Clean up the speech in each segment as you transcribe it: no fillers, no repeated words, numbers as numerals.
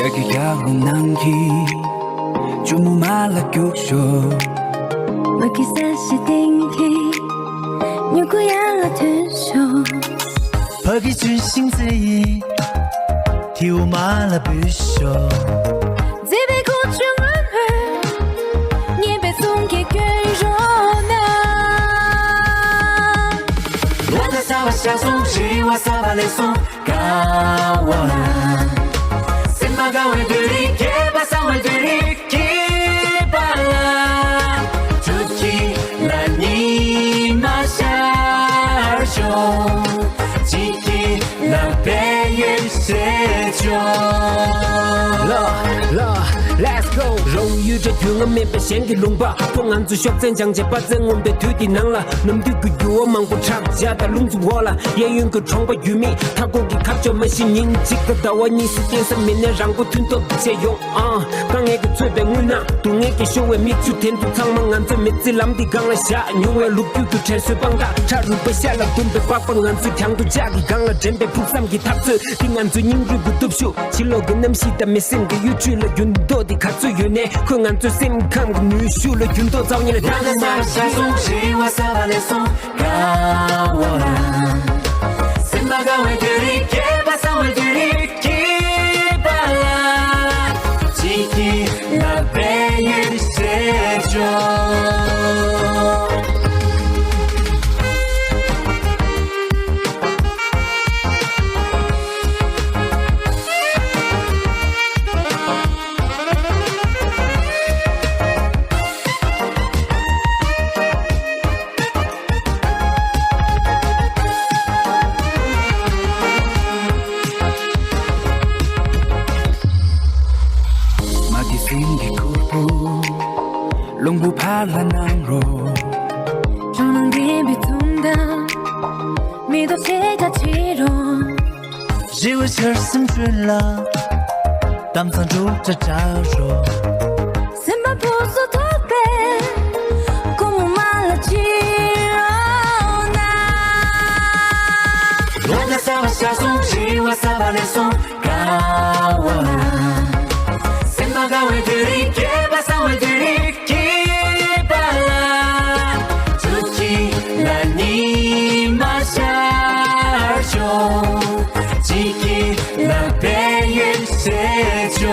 여기가 운항기 좀 말라교쇼我其實是定期如果要來退休 거기 주신自己 티오 말라 bü쇼 這杯苦酒溫和也被送給更熱鬧我的沙發下送希望沙發來送가와 생마가웨들이 개바상웨들이 기발라 두키라니 마샤쇼 지키라 배의 세죠 Let's go 荣誉着天我面被献给龙吧风案子学真将接把真我们的土地囊了那么的个有忙过长家的龙族我了演员个创把玉米他过给看着没心人几个到我你是电视面的让我吞都不借用啊刚一个嘴被我拿东一个学为米出天都苍茫案子没子浪的刚了下因为路丢都沉水绑大插入被下了东北八方案子强都加给刚了真被扑上给他子定案子人如不读书七楼跟能西的没生个有趣了云多的看最远的困案最心看个女婿了云多早年的我的沙发下送希望沙发来送가와 생마가웨들이 개바상웨들이 기발라 지키라 배의 세죠 롱부 팔라낭로 저는 입이 둔다 미도 제자치로 只为这生去了当藏住这招数 Sembra posso tope Como mala girona 我的沙发下送希望沙发来送가와 생마가웨들이 개바상웨들이 기발라 두키라니 마샤쇼 지키라 배의 세죠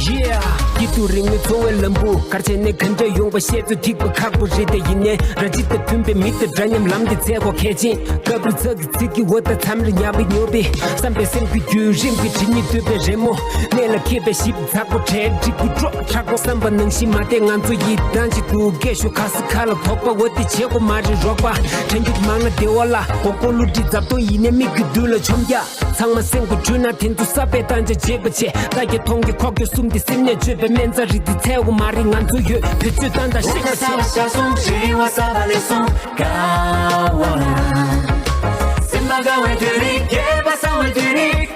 Yeah 一度人们作为冷布而且你跟着用把鞋子踢过卡不热的一年让记得准备米的专业浪的结果看清可不这个自己我的他们人家被牛逼300身规矩人规矩你对别人么来了看别西不擦过车这个抓查过3把能行马的案子一旦去读给学卡斯卡了头把我的结果马上说吧成就忙了丢我了我过路的早都一年没个丢了穷呀苍马身规矩那天都撒别单着接不起大家同一块给送的10年绝别面子里的财务马上按左右别去当大谁我沙发下送希望沙发来送가와 생마가웨들이 개바상웨들이